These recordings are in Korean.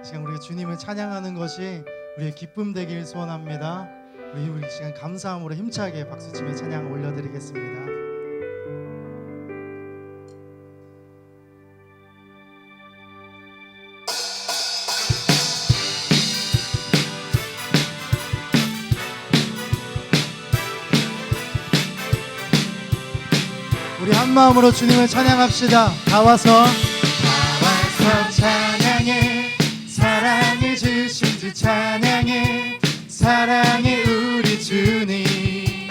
이 시간 우리가 주님을 찬양하는 것이 우리의 기쁨 되길 소원합니다. 우리 이 시간 감사함으로 힘차게 박수치며 찬양 올려드리겠습니다. 우리 한 마음으로 주님을 찬양합시다. 다 와서 찬양해, 사랑해 주신 주 찬양해, 사랑해 우리 주님,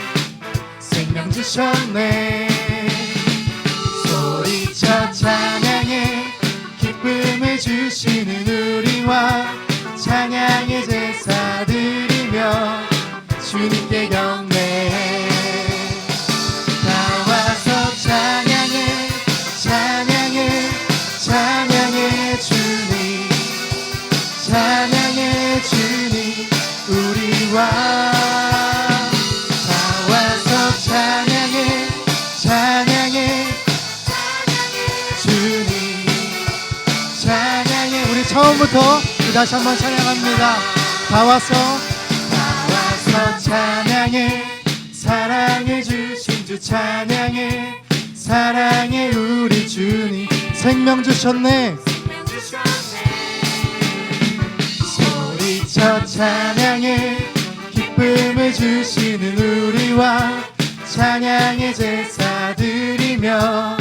생명 주셨네. 소리쳐 찬양해, 기쁨을 주시는 우리와 찬양의 제사 드리며 주님께 경배해. 나와서 찬양해, 찬양해, 찬양해 주님, 찬양해 주님 우리와. 나와서 찬양해, 찬양해, 주님, 찬양해. 우리 처음부터 다시 한번 찬양합니다. 나와서 찬양해, 사랑해 주신 주 찬양해, 사랑해 우리 주님, 생명 주셨네. 소리쳐 찬양해, 기쁨을 주시는 우리와 찬양의 제사 드리며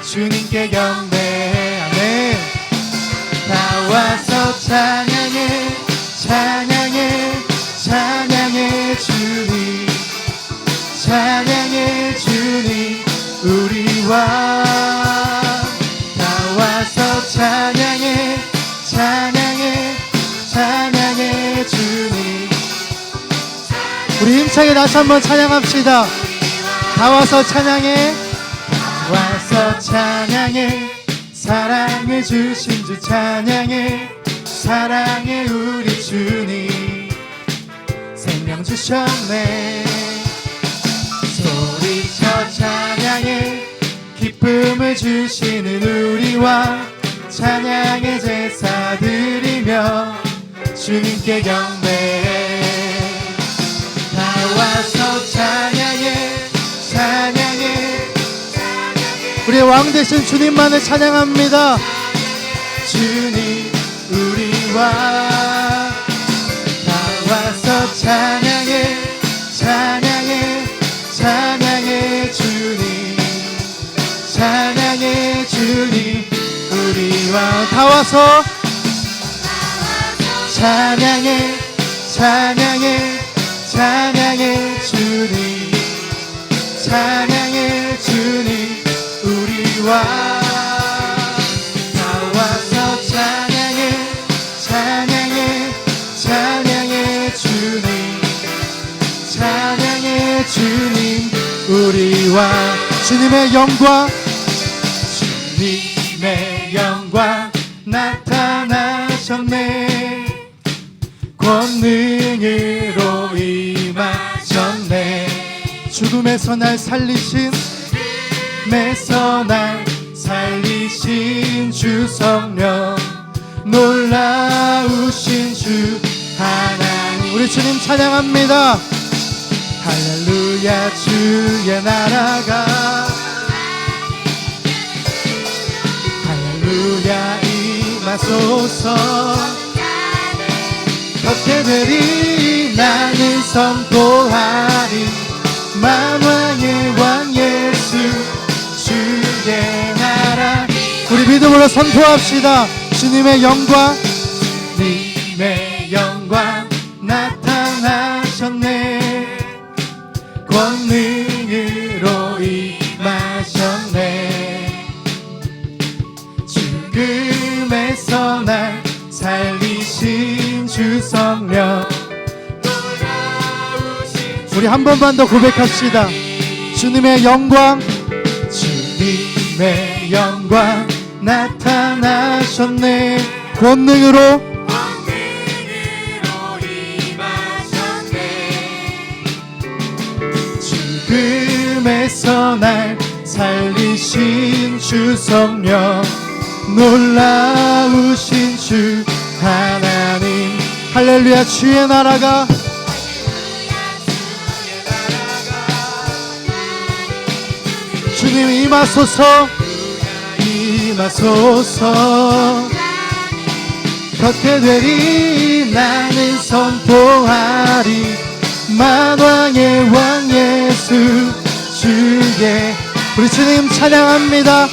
주님께 경배해. 아멘. 나와서 찬양해, 찬양해, 찬양해 주님, 찬양해 주님 우리와. 나와서 찬양해, 찬양해, 찬양해 주님. 우리 힘차게 다시 한번 찬양합시다. 나와서 찬양해, 나와서 찬양해, 사랑해 주신 주 찬양해, 사랑해 우리 주님, 생명 주셨네. 소리쳐 찬양해, 기쁨을 주시는 우리와 찬양의 제사 드리며 주님께 경배해. 나와서 찬양해, 찬양해, 우리의 왕 되신 주님만을 찬양합니다. 주님 우리와. 나와서 찬양해, 찬양해, 찬양해 주님, 찬양해 주님 우리와. 다 와서 찬양해, 찬양해, 찬양해 주님, 찬양해 주님 우리와. 나와서 찬양해, 찬양해, 찬양해 주님, 찬양해 주님 우리와. 주님의 영광, 주님의 영광 나타나셨네. 권능으로 임하셨네. 죽음에서 날 살리신, 죽음에서 날 살리신 주 성령, 놀라우신 주 하나님. 우리 주님 찬양합니다. 할렐루야. 주의 나라가, 할렐루야 임하소서. 어떻게 되리 나는 선포하리, 만왕의 왕 예수 주의 나라. 우리 믿음으로 선포합시다. 주님의 영광, 주님의 영광 나타나셨네. 권능으로 임하셨네. 죽음에서 날 살리신 주 성령, 우리 한 번만 더 고백합시다. 주님의 영광, 주님의 영광 나타나셨네. 권능으로 임하셨네. 죽음에서 날 살리신 주 성령, 놀라우신 주 하나님. 할렐루야. 주의 나라가 주님 임하소서. 임하소서. 걷게 되리 나는 선포하리 만왕의 왕 예수 주의. 우리 주님 찬양합니다.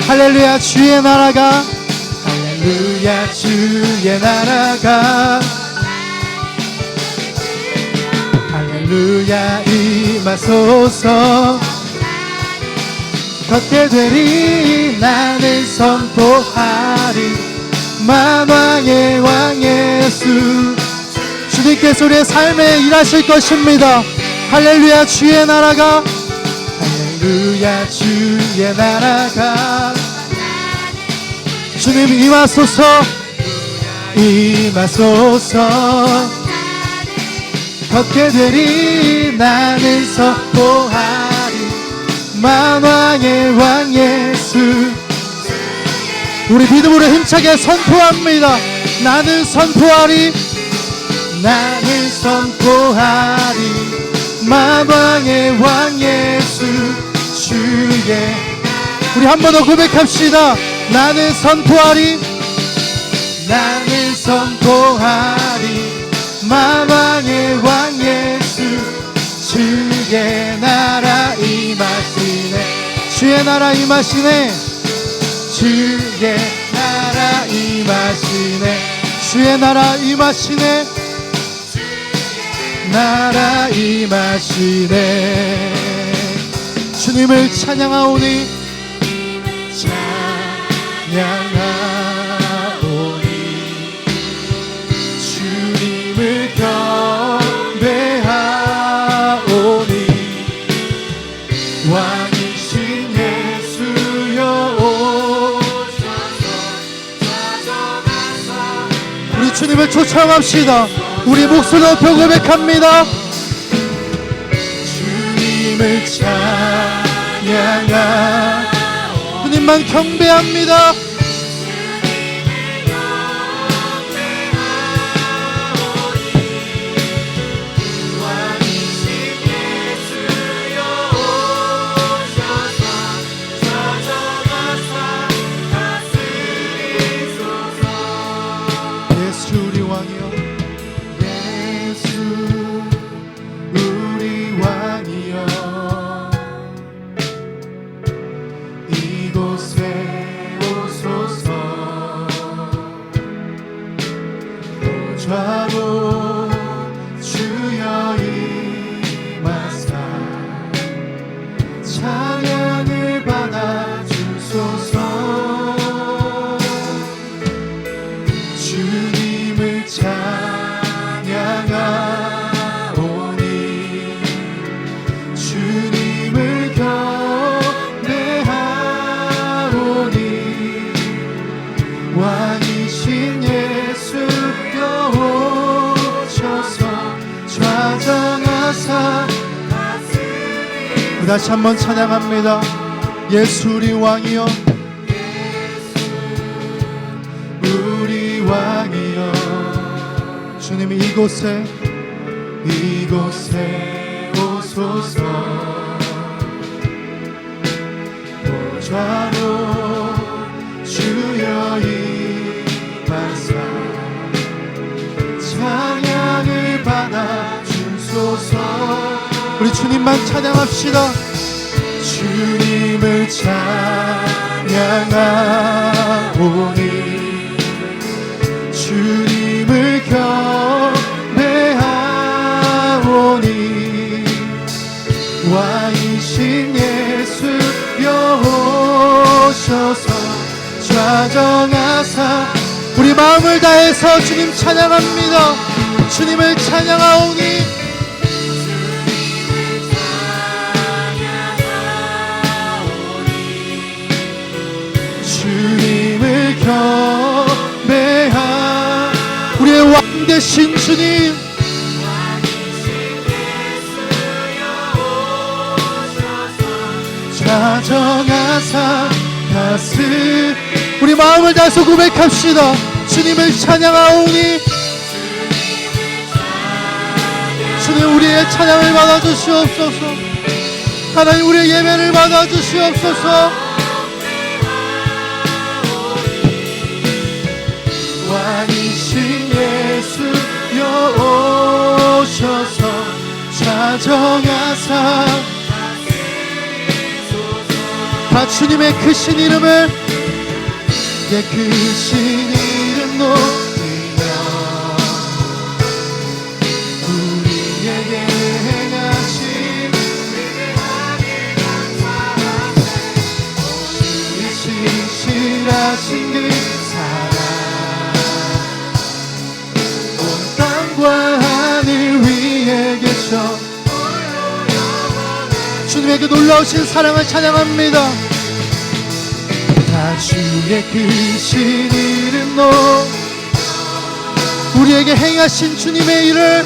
할렐루야. 주의 나라가 할렐루야. 주의 나라가 할렐루야. 임하소서. 걷게 되리 나는 선포하리 만왕의 왕 예수. 주님께서 우리의 삶에 일하실 것입니다. 할렐루야. 주의 나라가 할렐루야. 주의 나라가 주님 임하소서. 임하소서. 걷게 되리 나는 선포하리 만왕의 왕 예수. 우리 믿음으로 힘차게 선포합니다. 나는 선포하리 나는 선포하리 만왕의 왕 예수 주의. 우리 한 번 더 고백합시다. 나는 선포하리 나는 선포하리 만왕의 왕 예수 주의 나라 임하시네. 주의 나라 임하시네. 주의 나라 임하시네. 주의 나라 임하시네. 나라 임하시네. 주님을 찬양하오니 찬양하오니 주님을 경배하오니 왕이신 예수여 오셔서 찾아가사. 우리 주님을 초청합시다. 우리 목소리 높여 고백합니다. 주님을 찬양하 주님만 경배합니다. 좌로 주여 임하사 찬양을 받아주소서. 주님을 찬양하오니 주님을 경배하오니 왕이신 예수여 오셔서 좌정하사. 다시 한번 찬양합니다. 예수 우리 왕이여 우리 왕이여. 주님 이곳에 오소서. 보좌로 주여 임하사 찬양을 받아주소서. 우리 주님만 찬양합시다. 주님을 찬양하오니 주님을 경배하오니 왕이신 예수여 오셔서 좌정하사. 우리 마음을 다해서 주님 찬양합니다. 주님을 찬양하오니 주님을 경배하. 우리의 왕 되신 주님 좌정하사 가슴. 우리 마음을 다해서 고백합시다. 주님을 찬양하오니 주님 우리의 찬양을 받아주시옵소서. 하나님 우리의 예배를 받아주시옵소서. 왕이신 예수여 오셔서 좌정하사 다 주님의 크신 이름을 크신 이름 높이며 우리에게 행하신 신실하신 그 사랑 온 땅과 하늘 위에 계셔 주님의 그 놀라우신 사랑을 찬양합니다. 다 주의 크신 이름 높 우리에게 행하신 주님의 일을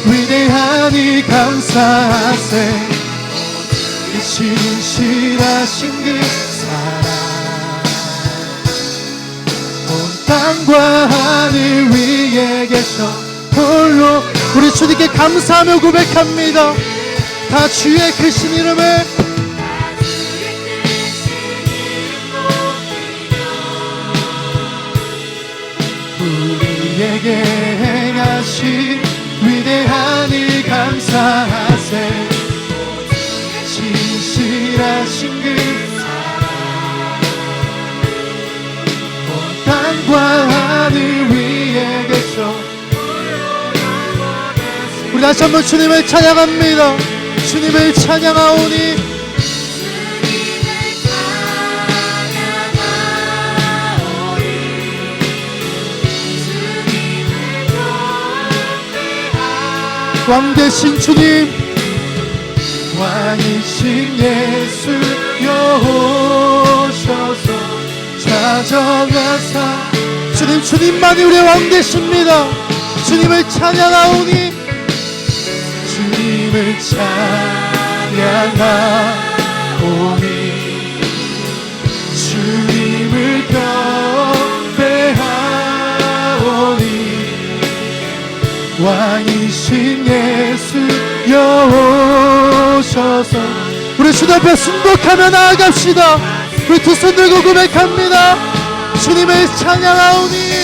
위대하니 감사하세. 신실하신 그 사랑 온 땅과 하늘 위에 계셔 홀로 우리 주님께 감사하며 고백합니다. 다 주의 크신 이름을 우리에게 행하신 위대하니 감사하세. 신실하신 그 사랑 온 땅과 하늘 위에 계셔 우리 다시 한번 주님을 찬양합니다. 주님을 찬양하오니 왕되신 주님 왕이신 예수여 오셔서 좌정하사 주님만이 우리의 왕되십니다. 주님을 찬양하오니 주님을 찬양하오니 주님을 경배하오니 왕이신 예수여 오셔서 우리 주님 앞에 순복하며 나아갑시다. 우리 두 손 들고 고백합니다. 주님을 찬양하오니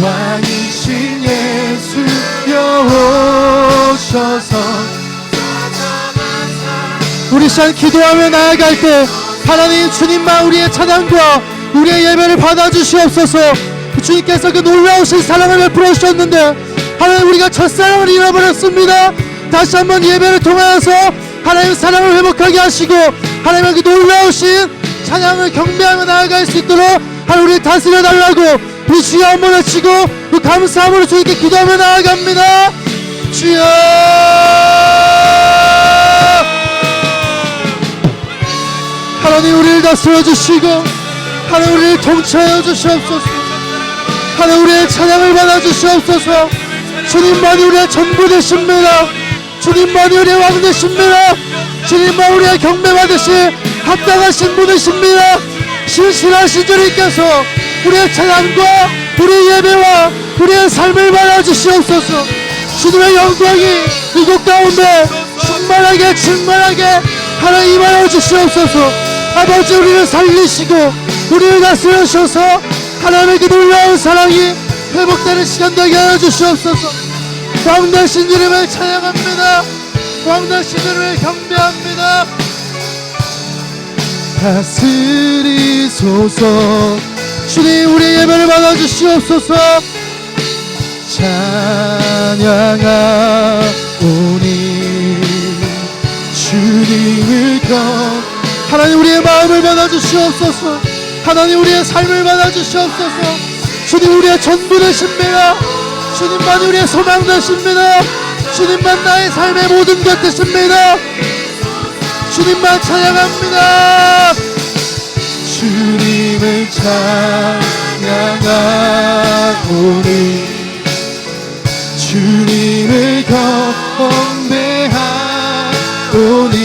왕이신 예수여 오셔서 우리 시간 기도하며 나아갈 때 하나님 주님만 우리의 찬양과 우리의 예배를 받아주시옵소서. 주님께서 그 놀라우신 사랑을 베풀어 주셨는데 하나님 우리가 첫사랑을 잃어버렸습니다. 다시 한번 예배를 통하여서 하나님 사랑을 회복하게 하시고 하나님의 그 놀라우신 찬양을 경배하며 나아갈 수 있도록 하나님 우리를 다스려 달라고 우리 주여 한번 외치고 그 감사함으로 주님께 기도하며 나아갑니다. 주여 하나님 우리를 다스려 주시고 하나님 우리를 통치하여 주시옵소서. 하나님 우리의 찬양을 받아 주시옵소서. 주님만이 우리의 전부 되십니다. 주님만이 우리의 왕 되십니다. 주님만 우리의 경배받으시 합당하신 분이십니다. 신실하신 주님께서 우리의 찬양과 우리의 예배와 우리의 삶을 받아 주시옵소서. 주님의 영광이 이곳 가운데 충만하게 하나님 임하여 주시옵소서. 아버지 우리를 살리시고 우리를 다스려 주셔서 하나님의 그 놀라운 사랑이 회복되는 시간 되게 하여 주시옵소서. 왕되신 이름을 찬양합니다. 왕되신 이름을 경배합니다. 다스리소서. 주님 우리의 예배를 받아 주시옵소서. 찬양하오니 주님을 하나님 우리의 마음을 받아 주시옵소서. 하나님 우리의 삶을 받아 주시옵소서. 주님 우리의 전부 되십니다. 주님만이 우리의 소망 되십니다. 주님만 나의 삶의 모든 것 되십니다. 주님만 찬양합니다. 주님을 찬양하오니 향하오니 주님을 경배하오니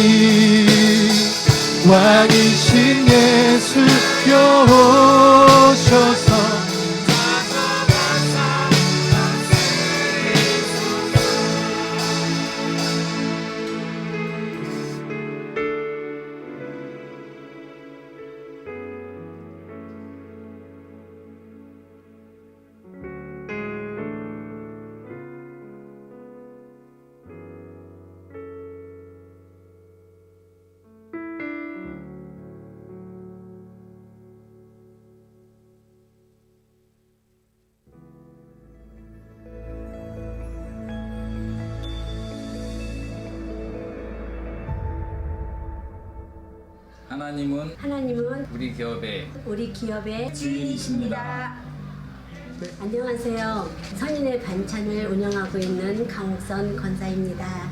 왕이신 예수여 오셔서 하나님은 우리 기업의 주인이십니다. 안녕하세요. 선인의 반찬을 운영하고 있는 강옥선 권사입니다.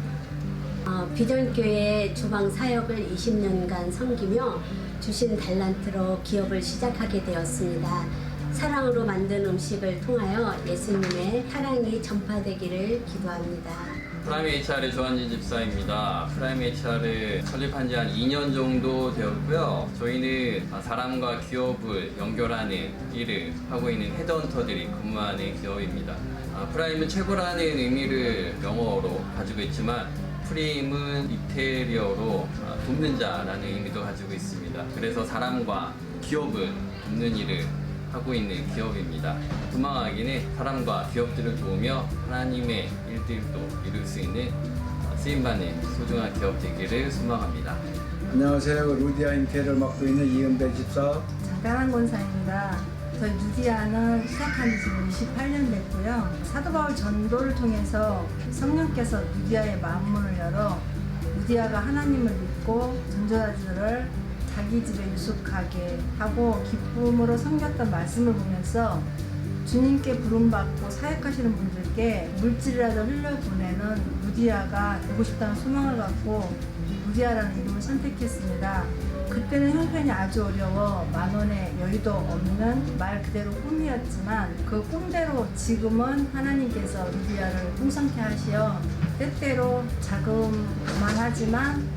비전교회 주방 사역을 20년간 섬기며 주신 달란트로 기업을 시작하게 되었습니다. 사랑으로 만든 음식을 통하여 예수님의 사랑이 전파되기를 기도합니다. 프라임 HR의 조한진 집사입니다. 프라임 HR을 설립한 지 한 2년 정도 되었고요. 저희는 사람과 기업을 연결하는 일을 하고 있는 헤드헌터들이 근무하는 기업입니다. 프라임은 최고라는 의미를 영어로 가지고 있지만 프림은 이태리어로 돕는 자라는 의미도 가지고 있습니다. 그래서 사람과 기업을 돕는 일을 하고 있는 기업입니다. 소망하기는 사람과 기업들을 도우며 하나님의 일들도 이룰 수 있는 쓰임받는 소중한 기업 되기를 소망합니다. 안녕하세요. 루디아 인테리어를 맡고 있는 이은배 집사. 장단한 권사입니다. 저희 루디아는 시작한 지 지금 28년 됐고요. 사도 바울 전도를 통해서 성령께서 루디아의 마음문을 열어 루디아가 하나님을 믿고 전도자들을 자기 집에 유숙하게 하고 기쁨으로 섬겼던 말씀을 보면서 주님께 부름받고 사역하시는 분들께 물질이라도 흘려보내는 루디아가 되고 싶다는 소망을 갖고 루디아라는 이름을 선택했습니다. 그때는 형편이 아주 어려워 10,000원의 여유도 없는 말 그대로 꿈이었지만 그 꿈대로 지금은 하나님께서 루디아를 풍성케 하시어 때때로 자그만하지만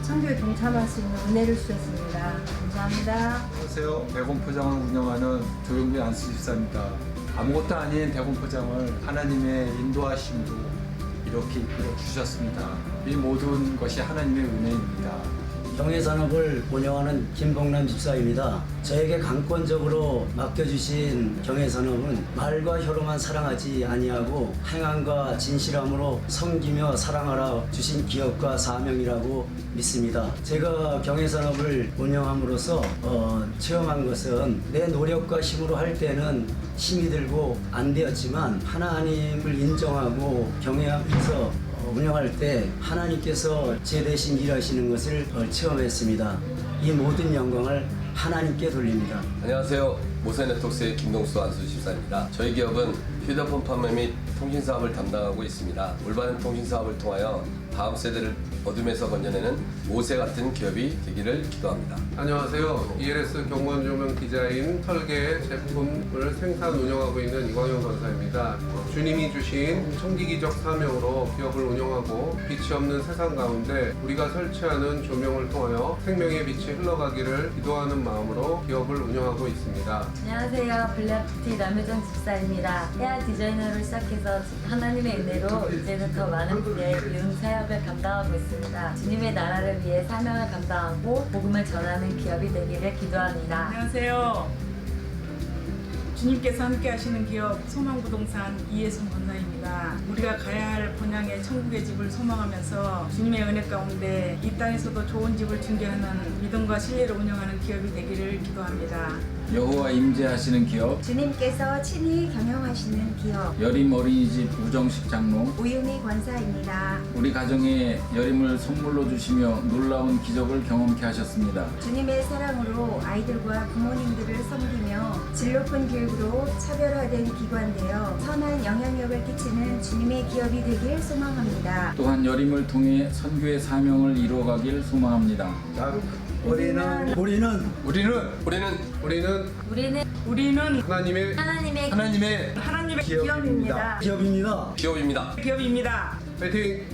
선교에 동참할 수 있는 은혜를 주셨습니다. 감사합니다. 안녕하세요. 대공포장을 운영하는 조용빈 안수 집사입니다. 아무것도 아닌 대공포장을 하나님의 인도하심으로 이렇게 이끌어 주셨습니다. 이 모든 것이 하나님의 은혜입니다. 경혜산업을 운영하는 김봉남 집사입니다. 저에게 강권적으로 맡겨주신 경혜산업은 말과 혀로만 사랑하지 아니하고 행함과 진실함으로 섬기며 사랑하라 주신 기업과 사명이라고 믿습니다. 제가 경혜산업을 운영함으로써 체험한 것은 내 노력과 힘으로 할 때는 힘이 들고 안 되었지만 하나님을 인정하고 경외하면서 운영할 때 하나님께서 제 대신 일하시는 것을 체험했습니다. 이 모든 영광을 하나님께 돌립니다. 안녕하세요. 모세네트웍스의 김동수 안수 집사입니다. 저희 기업은 휴대폰 판매 및 통신 사업을 담당하고 있습니다. 올바른 통신 사업을 통하여 다음 세대를 어둠에서 건져내는 모세 같은 기업이 되기를 기도합니다. 안녕하세요. ELS 경관 조명 디자인 설계 제품을 생산 운영하고 있는 이광현 권사입니다. 주님이 주신 청지기적 사명으로 기업을 운영하고 빛이 없는 세상 가운데 우리가 설치하는 조명을 통하여 생명의 빛이 흘러가기를 기도하는 마음으로 기업을 운영하고 있습니다. 안녕하세요. 블랙뷰티 남효정 집사입니다. 헤어 디자이너로 시작해서 하나님의 은혜로 이제는 더 많은 분야의 이용 사역을 감당하고 있습니다. 주님의 나라를 위해 사명을 감당하고 복음을 전하는 기업이 되기를 기도합니다. 안녕하세요. 주님께서 함께 하시는 기업 소망부동산 이혜순 권사입니다. 우리가 가야 할 본향의 천국의 집을 소망하면서 주님의 은혜 가운데 이 땅에서도 좋은 집을 중개하는 믿음과 신뢰를 운영하는 기업이 되기를 기도합니다. 여호와 임재하시는 기업 주님께서 친히 경영하시는 기업 여림 어린이집 우정식 장로 오유미 권사입니다. 우리 가정에 여림을 선물로 주시며 놀라운 기적을 경험케 하셨습니다. 주님의 사랑으로 아이들과 부모님들을 섬기며 질 높은 교육으로 차별화된 기관되어 선한 영향력을 끼치는 주님의 기업이 되길 소망합니다. 또한 여림을 통해 선교의 사명을 이루어가길 소망합니다. 우리는 하나님의 기업입니다. 기업입니다. 파이팅!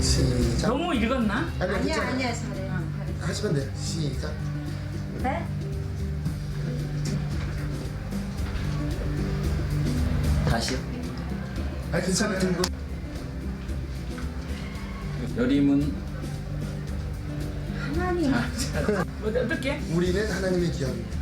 시작. 너무 읽었나? 아니야, 아니야 잘해. 하시면 돼요. 시작. 네? 다시 아, 괜찮아요. 여림은 하나님. 어떻게? 우리는 하나님의 기업입니다.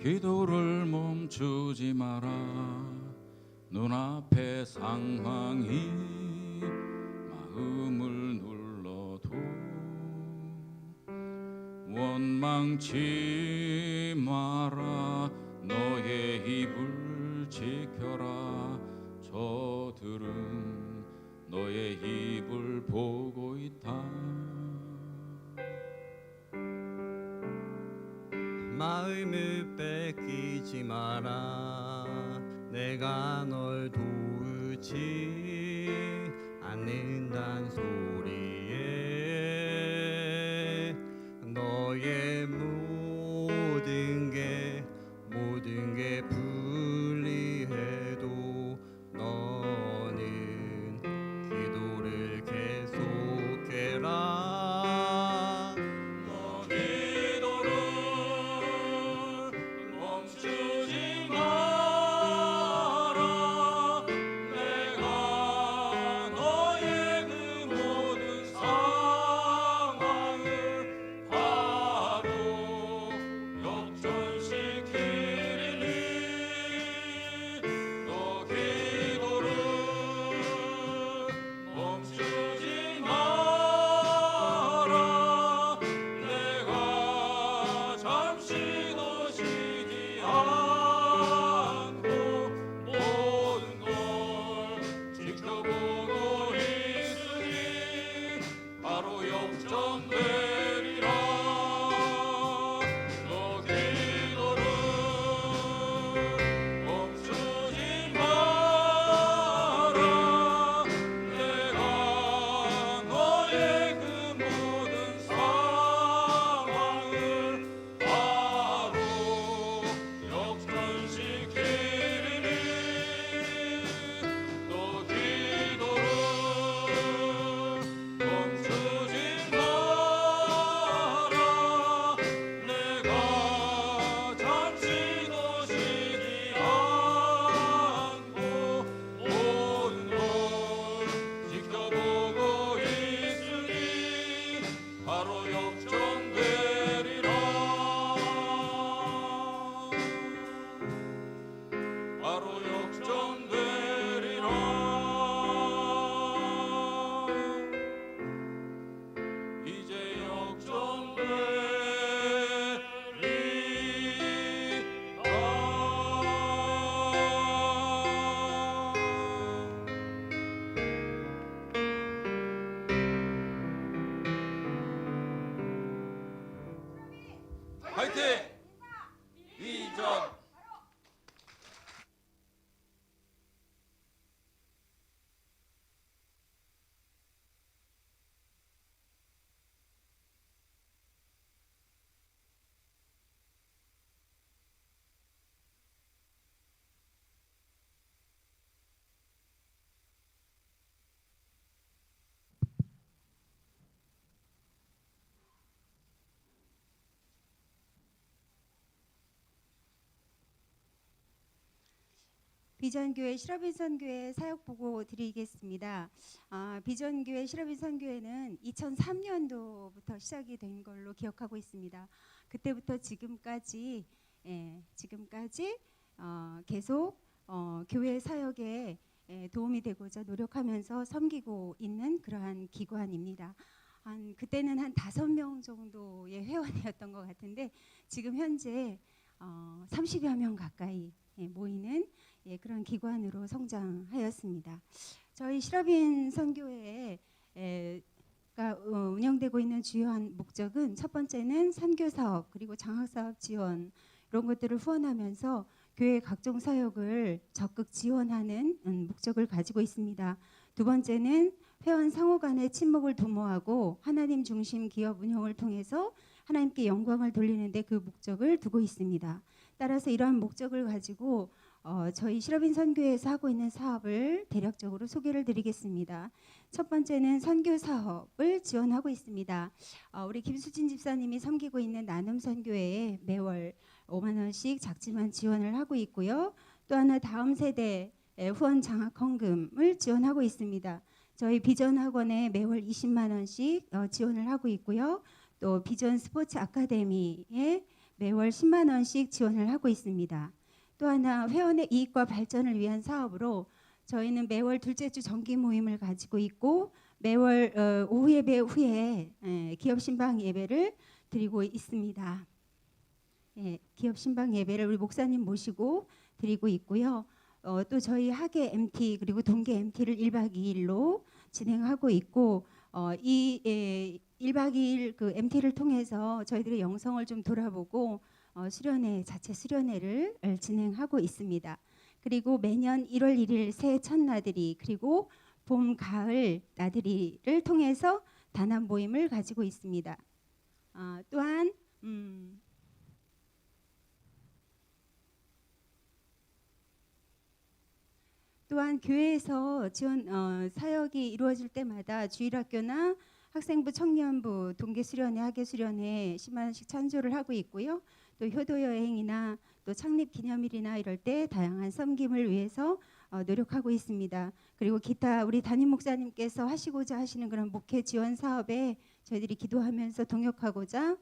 기도를 멈추지 마라. 눈앞의 상황이 마음을 눌러도 원망치 마라. 너의 입을 지켜라. 저들은 너의 입을 보고 있다. 마음을 뺏기지 마라. 내가 널 도우지 않는단 소리에 너의 모든 게 불리해도 너는 기도를 계속해라. 너 기도를 멈추지 마라. 내가 너의 그 모든 상황을 바로 역전시키리니 너 기도를 멈추지 마라. 내가 잠시도 쉬지 않고 모든 걸 지켜보고 있으니 바로 역전되리라. 너 기도를 멈추지 마라. 내가 너의 그 모든 상황을 바로 역전시키리니 너 기도를 멈추지 마라. 내가 잠시도 쉬지 않고 모든 걸 지켜보고 있으니 바로 역전되리라. 바로 역전되리라. 이제 화이팅! 이전 비전교회 실업인 선교회 사역 보고 드리겠습니다. 비전교회 실업인 선교회는 2003년도부터 시작이 된 걸로 기억하고 있습니다. 그때부터 지금까지 계속 교회 사역에 도움이 되고자 노력하면서 섬기고 있는 그러한 기관입니다. 그때는 한 5명 정도의 회원이었던 것 같은데 지금 현재 30여 명 가까이 모이는 그런 기관으로 성장하였습니다. 저희 실업인 선교회가 운영되고 있는 주요한 목적은 첫 번째는 선교사업 그리고 장학사업 지원 이런 것들을 후원하면서 교회 각종 사역을 적극 지원하는 목적을 가지고 있습니다. 두 번째는 회원 상호 간의 친목을 도모하고 하나님 중심 기업 운영을 통해서 하나님께 영광을 돌리는 데 그 목적을 두고 있습니다. 따라서 이러한 목적을 가지고 저희 실업인 선교회에서 하고 있는 사업을 대략적으로 소개를 드리겠습니다. 첫 번째는 선교 사업을 지원하고 있습니다. 우리 김수진 집사님이 섬기고 있는 나눔 선교회에 매월 5만 원씩 작지만 지원을 하고 있고요. 또 하나 다음 세대 후원 장학 헌금을 지원하고 있습니다. 저희 비전 학원에 매월 20만 원씩 지원을 하고 있고요. 또 비전 스포츠 아카데미에 매월 10만 원씩 지원을 하고 있습니다. 또 하나 회원의 이익과 발전을 위한 사업으로 저희는 매월 둘째 주 정기 모임을 가지고 있고 매월 오후 예배 후에 기업 신방 예배를 드리고 있습니다. 기업 신방 예배를 우리 목사님 모시고 드리고 있고요. 또 저희 학예 MT 그리고 동계 MT를 1박 2일로 진행하고 있고 이 1박 2일 그 MT를 통해서 저희들의 영성을 좀 돌아보고 수련회 자체 수련회를 진행하고 있습니다. 그리고 매년 1월 1일 새해 첫나들이 그리고 봄 가을 나들이를 통해서 단합 모임을 가지고 있습니다. 또한 교회에서 지원 사역이 이루어질 때마다 주일학교나 학생부, 청년부, 동계 수련회, 학예 수련회 10만 원씩 찬조를 하고 있고요. 또 효도 여행이나 또 창립 기념일이나 이럴 때 다양한 섬김을 위해서 노력하고 있습니다. 그리고 기타 우리 담임 목사님께서 하시고자 하시는 그런 목회 지원 사업에 저희들이 기도하면서 동역하고자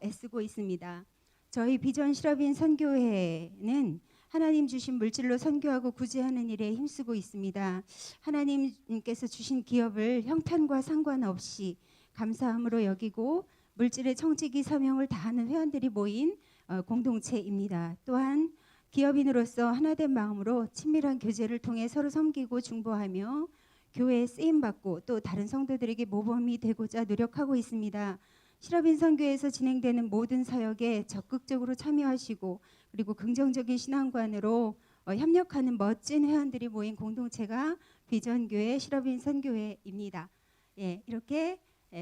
애쓰고 있습니다. 저희 비전 실업인 선교회는 하나님 주신 물질로 선교하고 구제하는 일에 힘쓰고 있습니다. 하나님께서 주신 기업을 형편과 상관없이 감사함으로 여기고 물질의 청지기 사명을 다하는 회원들이 모인 공동체입니다. 또한 기업인으로서 하나된 마음으로 친밀한 교제를 통해 서로 섬기고 중보하며 교회에 쓰임받고 또 다른 성도들에게 모범이 되고자 노력하고 있습니다. 실업인 선교에서 진행되는 모든 사역에 적극적으로 참여하시고 그리고 긍정적인 신앙관으로 협력하는 멋진 회원들이 모인 공동체가 비전교회 실업인 선교회입니다. 이렇게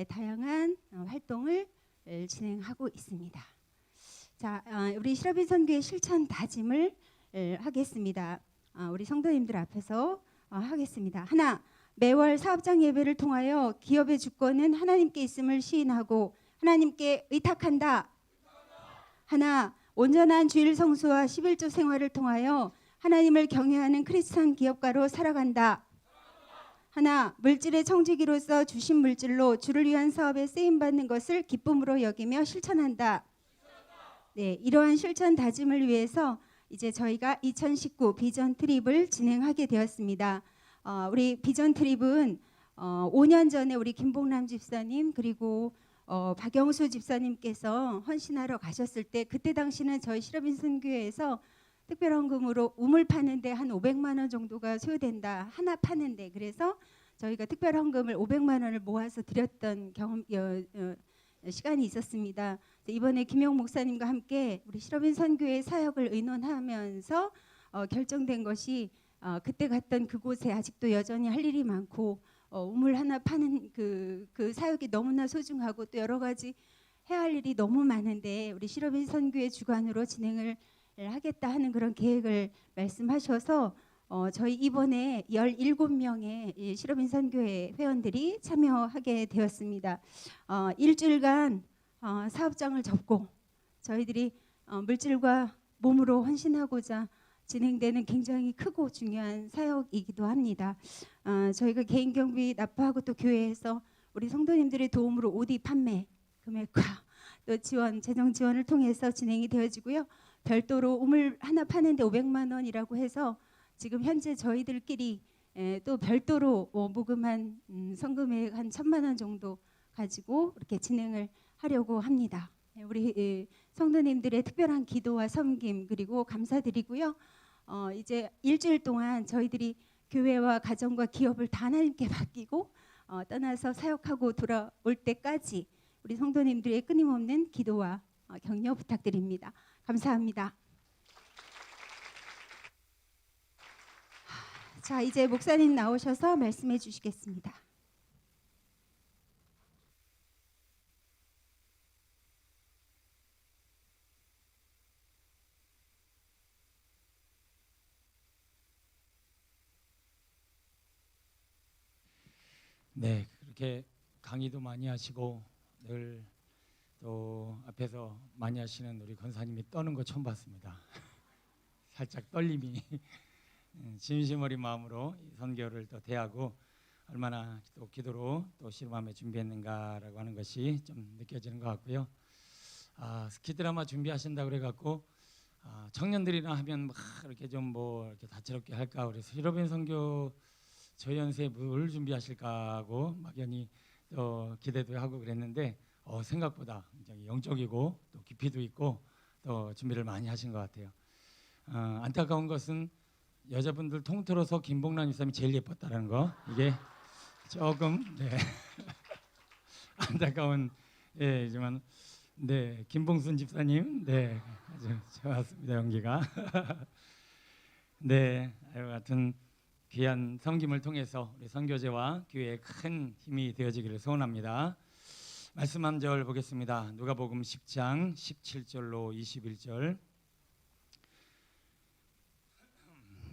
다양한 활동을 진행하고 있습니다. 자, 우리 실업인 선교의 실천 다짐을 하겠습니다. 우리 성도님들 앞에서 하겠습니다. 하나, 매월 사업장 예배를 통하여 기업의 주권은 하나님께 있음을 시인하고 하나님께 의탁한다. 하나, 온전한 주일 성수와 11조 생활을 통하여 하나님을 경외하는 크리스찬 기업가로 살아간다. 하나, 물질의 청지기로서 주신 물질로 주를 위한 사업에 쓰임받는 것을 기쁨으로 여기며 실천한다. 네, 이러한 실천 다짐을 위해서 이제 저희가 2019 비전 트립을 진행하게 되었습니다. 우리 비전 트립은 5년 전에 우리 김봉남 집사님 그리고 박영수 집사님께서 헌신하러 가셨을 때 그때 당시는 저희 실업인 선교회에서 특별헌금으로 우물 파는데 한 500만 원 정도가 소요된다. 하나 파는데. 그래서 저희가 특별헌금을 500만 원을 모아서 드렸던 시간이 있었습니다. 이번에 김용 목사님과 함께 우리 실업인 선교회 사역을 의논하면서 결정된 것이 그때 갔던 그곳에 아직도 여전히 할 일이 많고 우물 하나 파는 그 사역이 너무나 소중하고 또 여러 가지 해야 할 일이 너무 많은데 우리 실업인 선교회 주관으로 진행을 하겠다 하는 그런 계획을 말씀하셔서 저희 이번에 17명의 실업인 선교회 회원들이 참여하게 되었습니다. 일주일간 사업장을 접고 저희들이 물질과 몸으로 헌신하고자 진행되는 굉장히 크고 중요한 사역이기도 합니다. 저희가 개인 경비 납부하고 또 교회에서 우리 성도님들의 도움으로 OD 판매 금액과 또 지원, 재정 지원을 통해서 진행이 되어지고요. 별도로 우물 하나 파는데 500만 원이라고 해서 지금 현재 저희들끼리 또 별도로 모금한 성금액 한 1,000만 원 정도 가지고 이렇게 진행을 하려고 합니다. 우리 성도님들의 특별한 기도와 섬김 그리고 감사드리고요. 이제 일주일 동안 저희들이 교회와 가정과 기업을 다 하나님께 맡기고 떠나서 사역하고 돌아올 때까지 우리 성도님들의 끊임없는 기도와 격려 부탁드립니다. 감사합니다. 자, 이제 목사님 나오셔서 말씀해 주시겠습니다. 네, 그렇게 강의도 많이 하시고 늘 또 앞에서 많이 하시는 우리 권사님이 떠는 거 처음 봤습니다. 살짝 떨림이 진심 어린 마음으로 이 선교를 또 대하고 얼마나 또 기도로 또 실험함에 준비했는가라고 하는 것이 좀 느껴지는 것 같고요. 스키 드라마 준비하신다 그래갖고 청년들이나 하면 막 이렇게 좀 뭐 이렇게 다채롭게 할까 그래서 시로빈 선교 저 연세에 뭘 준비하실까 하고 막연히 기대도 하고 그랬는데 생각보다 굉장히 영적이고 또 깊이도 있고 또 준비를 많이 하신 것 같아요. 안타까운 것은 여자분들 통틀어서 김봉란 집사님이 제일 예뻤다는 거, 이게 조금 안타까운 예지만 김봉순 집사님 아주 좋았습니다, 연기가. 하여튼 귀한 섬김을 통해서 우리 선교제와 교회에 큰 힘이 되어지기를 소원합니다. 말씀 한 절 보겠습니다. 누가복음 10장 17절로 21절.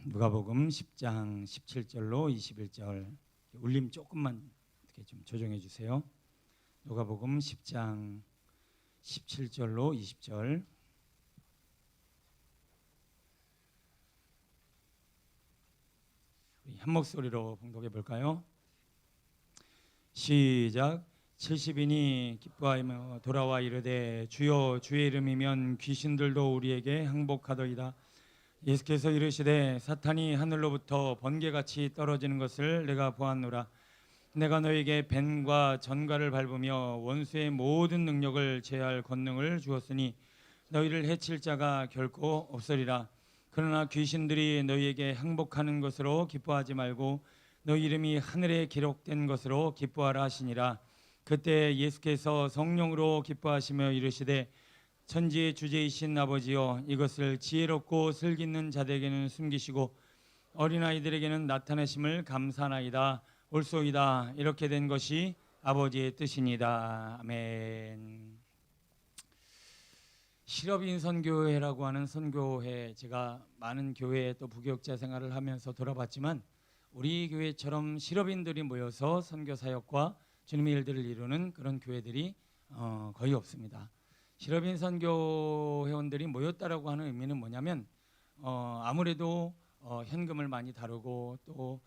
누가복음 10장 17절로 21절. 울림 조금만 이렇게 좀 조정해 주세요. 누가복음 10장 17절로 20절. 우리 한 목소리로 봉독해 볼까요? 시작. 70인이 기뻐하며 돌아와 이르되 주여 주의 이름이면 귀신들도 우리에게 항복하더이다. 예수께서 이르시되 사탄이 하늘로부터 번개같이 떨어지는 것을 내가 보았노라. 내가 너에게 뱀과 전갈을 밟으며 원수의 모든 능력을 제할 권능을 주었으니 너희를 해칠 자가 결코 없으리라. 그러나 귀신들이 너희에게 항복하는 것으로 기뻐하지 말고 너희 이름이 하늘에 기록된 것으로 기뻐하라 하시니라. 그때 예수께서 성령으로 기뻐하시며 이르시되 천지의 주제이신 아버지여 이것을 지혜롭고 슬기있는 자들에게는 숨기시고 어린아이들에게는 나타내심을 감사하나이다. 옳소이다. 이렇게 된 것이 아버지의 뜻이니다. 아멘. 실업인 선교회라고 하는 선교회, 제가 많은 교회 또 부교육자 생활을 하면서 돌아봤지만 우리 교회처럼 실업인들이 모여서 선교 사역과 주님의 일들을 이루는 그런 교회들이 거의 없습니다. 실업인 선교 회원들이 모였다라고 하는 의미는 뭐냐면 아무래도 현금을 많이 다루고 또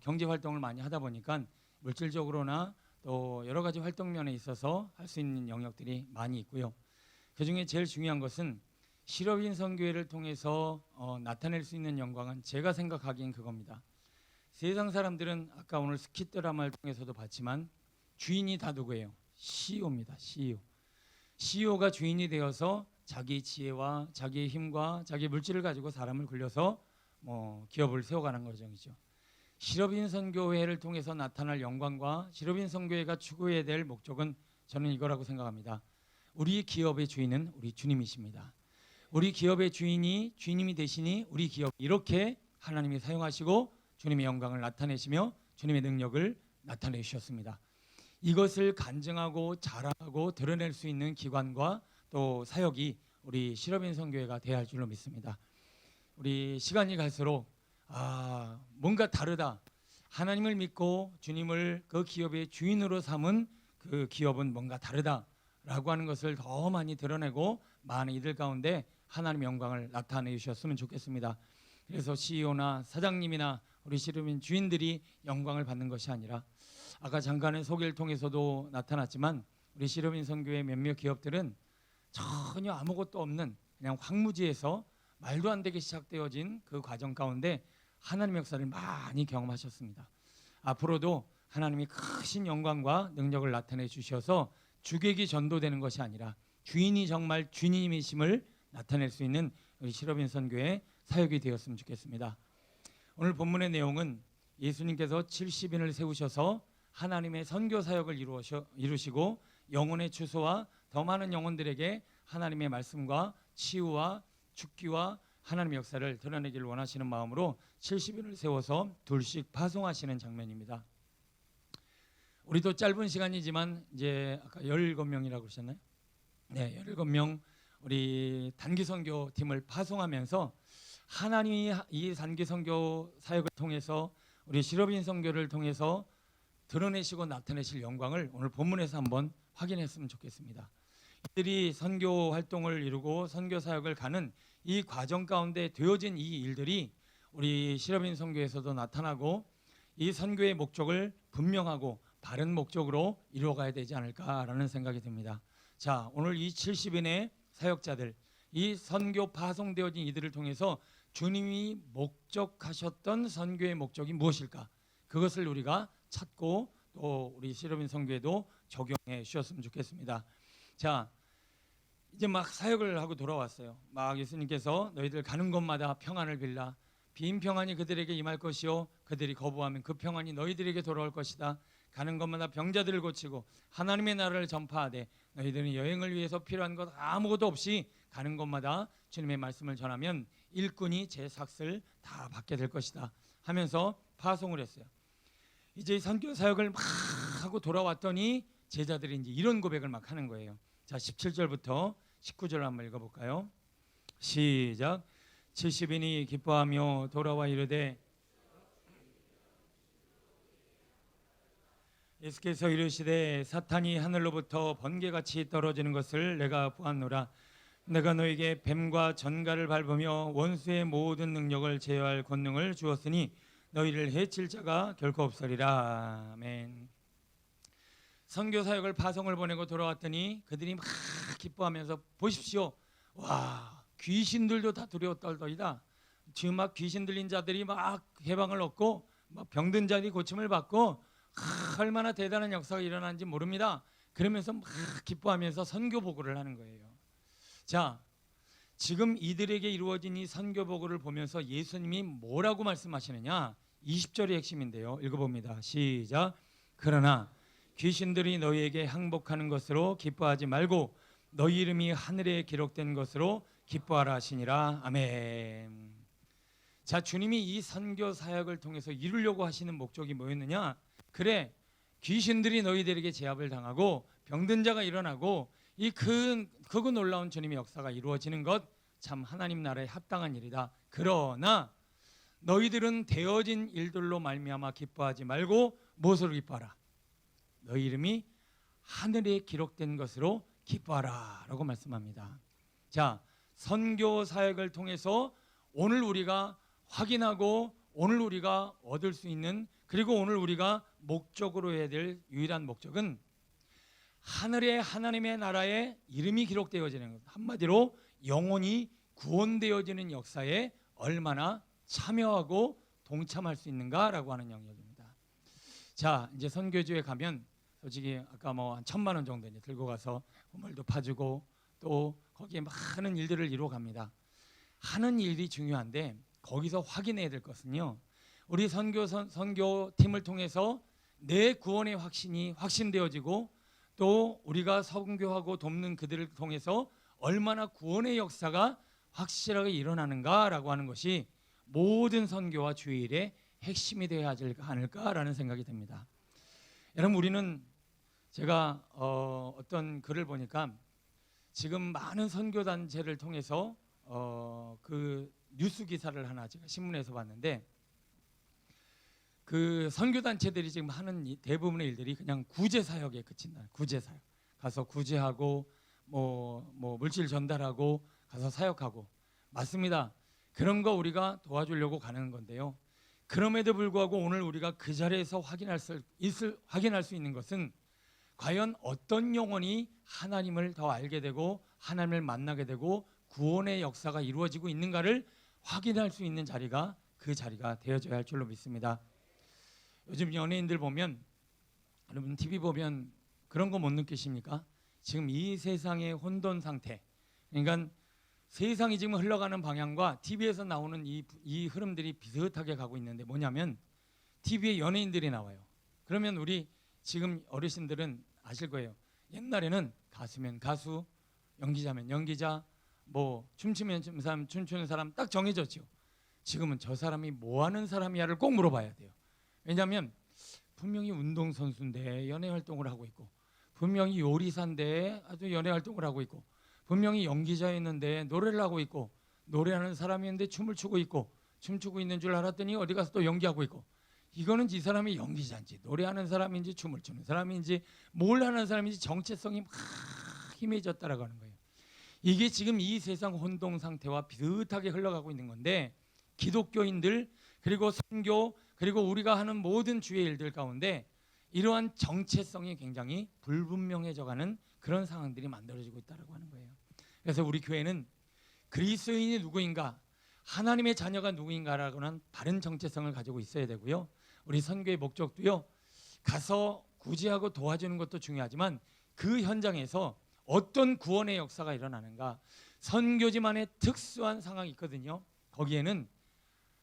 경제 활동을 많이 하다 보니까 물질적으로나 또 여러 가지 활동 면에 있어서 할 수 있는 영역들이 많이 있고요. 그 중에 제일 중요한 것은 실업인 선교회를 통해서 나타낼 수 있는 영광은 제가 생각하기엔 그겁니다. 세상 사람들은 아까 오늘 스키 드라마를 통해서도 봤지만 주인이 다 누구예요? CEO입니다. CEO가 주인이 되어서 자기 지혜와 자기의 힘과 자기 물질을 가지고 사람을 굴려서 기업을 세워가는 과정이죠. 실업인 선교회를 통해서 나타날 영광과 실업인 선교회가 추구해야 될 목적은 저는 이거라고 생각합니다. 우리 기업의 주인은 우리 주님이십니다. 우리 기업의 주님이 되시니 우리 기업 이렇게 하나님이 사용하시고 주님의 영광을 나타내시며 주님의 능력을 나타내 주셨습니다. 이것을 간증하고 자랑하고 드러낼 수 있는 기관과 또 사역이 우리 실업인 선교회가 돼야 할 줄로 믿습니다. 우리 시간이 갈수록 뭔가 다르다. 하나님을 믿고 주님을 그 기업의 주인으로 삼은 그 기업은 뭔가 다르다라고 하는 것을 더 많이 드러내고 많은 이들 가운데 하나님의 영광을 나타내 주셨으면 좋겠습니다. 그래서 CEO나 사장님이나 우리 실업인 주인들이 영광을 받는 것이 아니라 아까 잠깐의 소개를 통해서도 나타났지만 우리 실업인 선교회 몇몇 기업들은 전혀 아무것도 없는 그냥 황무지에서 말도 안 되게 시작되어진 그 과정 가운데 하나님의 역사를 많이 경험하셨습니다. 앞으로도 하나님이 크신 영광과 능력을 나타내 주셔서 주객이 전도되는 것이 아니라 주인이 정말 주님이심을 나타낼 수 있는 우리 실업인 선교회 사역이 되었으면 좋겠습니다. 오늘 본문의 내용은 예수님께서 70인을 세우셔서 하나님의 선교 사역을 이루시고 영혼의 추수와 더 많은 영혼들에게 하나님의 말씀과 치유와 죽기와 하나님의 역사를 드러내기를 원하시는 마음으로 70인을 세워서 둘씩 파송하시는 장면입니다. 우리도 짧은 시간이지만 이제 아까 17명이라고 그러셨나요? 네, 17명 우리 단기 선교 팀을 파송하면서 하나님이 이 단기 선교 사역을 통해서 우리 실업인 선교를 통해서 드러내시고 나타내실 영광을 오늘 본문에서 한번 확인했으면 좋겠습니다. 이들이 선교 활동을 이루고 선교 사역을 가는 이 과정 가운데 되어진 이 일들이 우리 실업인 선교에서도 나타나고 이 선교의 목적을 분명하고 바른 목적으로 이루어가야 되지 않을까라는 생각이 듭니다. 자, 오늘 이 70인의 사역자들, 이 선교 파송되어진 이들을 통해서 주님이 목적하셨던 선교의 목적이 무엇일까? 그것을 우리가 찾고 또 우리 시로빈 선교에도 적용해 주셨으면 좋겠습니다. 자, 이제 막 사역을 하고 돌아왔어요. 막 예수님께서 너희들 가는 곳마다 평안을 빌라. 빈 평안이 그들에게 임할 것이요 그들이 거부하면 그 평안이 너희들에게 돌아올 것이다. 가는 곳마다 병자들을 고치고 하나님의 나라를 전파하되 너희들은 여행을 위해서 필요한 것 아무것도 없이 가는 곳마다 주님의 말씀을 전하면 일꾼이 제 삭을 다 받게 될 것이다 하면서 파송을 했어요. 이제 선교 사역을 막 하고 돌아왔더니 제자들이 이제 이런 고백을 막 하는 거예요. 자, 17절부터 19절 한번 읽어볼까요? 시작. 70인이 기뻐하며 돌아와 이르되 예수께서 이르시되 사탄이 하늘로부터 번개같이 떨어지는 것을 내가 보았노라. 내가 너에게 뱀과 전갈을 밟으며 원수의 모든 능력을 제어할 권능을 주었으니 너희를 해칠 자가 결코 없으리라. 아멘. 선교 사역을 파송을 보내고 돌아왔더니 그들이 막 기뻐하면서 보십시오. 와, 귀신들도 다 두려워 떨더이다. 지금 막 귀신 들린 자들이 막 해방을 얻고 막 병든 자들이 고침을 받고 얼마나 대단한 역사가 일어나는지 모릅니다. 그러면서 막 기뻐하면서 선교 보고를 하는 거예요. 자, 지금 이들에게 이루어진 이 선교 보고를 보면서 예수님이 뭐라고 말씀하시느냐? 20절이 핵심인데요. 읽어봅니다. 시작. 그러나 귀신들이 너희에게 항복하는 것으로 기뻐하지 말고 너희 이름이 하늘에 기록된 것으로 기뻐하라 하시니라. 아멘. 자, 주님이 이 선교 사역을 통해서 이루려고 하시는 목적이 뭐였느냐? 그래, 귀신들이 너희들에게 제압을 당하고 병든 자가 일어나고 이 크고 놀라운 주님의 역사가 이루어지는 것 참 하나님 나라에 합당한 일이다. 그러나 너희들은 되어진 일들로 말미암아 기뻐하지 말고 무엇으로 기뻐하라? 너희 이름이 하늘에 기록된 것으로 기뻐하라 라고 말씀합니다. 자, 선교 사역을 통해서 오늘 우리가 확인하고 오늘 우리가 얻을 수 있는, 그리고 오늘 우리가 목적으로 해야 될 유일한 목적은 하늘에 하나님의 나라에 이름이 기록되어지는 것, 한마디로 영혼이 구원되어지는 역사에 얼마나 참여하고 동참할 수 있는가라고 하는 영역입니다. 자, 이제 선교지에 가면 솔직히 아까 뭐 한 1,000만 원 정도 이제 들고 가서 건물도 파주고 또 거기에 많은 일들을 이루어 갑니다. 하는 일이 중요한데 거기서 확인해야 될 것은요, 우리 선교팀을 통해서 내 구원의 확신이 확신되어지고 또 우리가 선교하고 돕는 그들을 통해서 얼마나 구원의 역사가 확실하게 일어나는가라고 하는 것이 모든 선교와 주일의 핵심이 되어야 하지 않을까라는 생각이 듭니다. 여러분, 우리는 제가 어떤 글을 보니까 지금 많은 선교단체를 통해서 그 뉴스 기사를 하나 제가 신문에서 봤는데, 그 선교단체들이 지금 하는 대부분의 일들이 그냥 구제사역에 그친다. 구제사역. 가서 구제하고 뭐 물질 전달하고 가서 사역하고. 맞습니다. 그런 거 우리가 도와주려고 가는 건데요. 그럼에도 불구하고 오늘 우리가 그 자리에서 확인할 수 있는 것은 과연 어떤 영혼이 하나님을 더 알게 되고 하나님을 만나게 되고 구원의 역사가 이루어지고 있는가를 확인할 수 있는 자리가 그 자리가 되어져야 할 줄로 믿습니다. 요즘 연예인들 보면, 여러분 TV 보면 그런 거 못 느끼십니까? 지금 이 세상의 혼돈 상태, 그러니까 세상이 지금 흘러가는 방향과 TV에서 나오는 이 흐름들이 비슷하게 가고 있는데 뭐냐면 TV에 연예인들이 나와요. 그러면 우리 지금 어르신들은 아실 거예요. 옛날에는 가수면 가수, 연기자면 연기자, 뭐 춤추면 사람, 춤추는 사람 딱 정해졌죠. 지금은 저 사람이 뭐 하는 사람이야를 꼭 물어봐야 돼요. 왜냐하면 분명히 운동선수인데 연예 활동을 하고 있고, 분명히 요리사인데 아주 연예 활동을 하고 있고, 분명히 연기자였는데 노래를 하고 있고, 노래하는 사람이었는데 춤을 추고 있고, 춤추고 있는 줄 알았더니 어디 가서 또 연기하고 있고, 이거는 이 사람이 연기자인지 노래하는 사람인지 춤을 추는 사람인지 뭘 하는 사람인지 정체성이 막 희미해졌다라고 하는 거예요. 이게 지금 이 세상 혼동 상태와 비슷하게 흘러가고 있는 건데, 기독교인들 그리고 선교 그리고 우리가 하는 모든 주의 일들 가운데 이러한 정체성이 굉장히 불분명해져가는 그런 상황들이 만들어지고 있다고 하는 거예요. 그래서 우리 교회는 그리스도인이 누구인가, 하나님의 자녀가 누구인가라고는 바른 정체성을 가지고 있어야 되고요. 우리 선교의 목적도요, 가서 구제하고 도와주는 것도 중요하지만 그 현장에서 어떤 구원의 역사가 일어나는가, 선교지만의 특수한 상황이 있거든요. 거기에는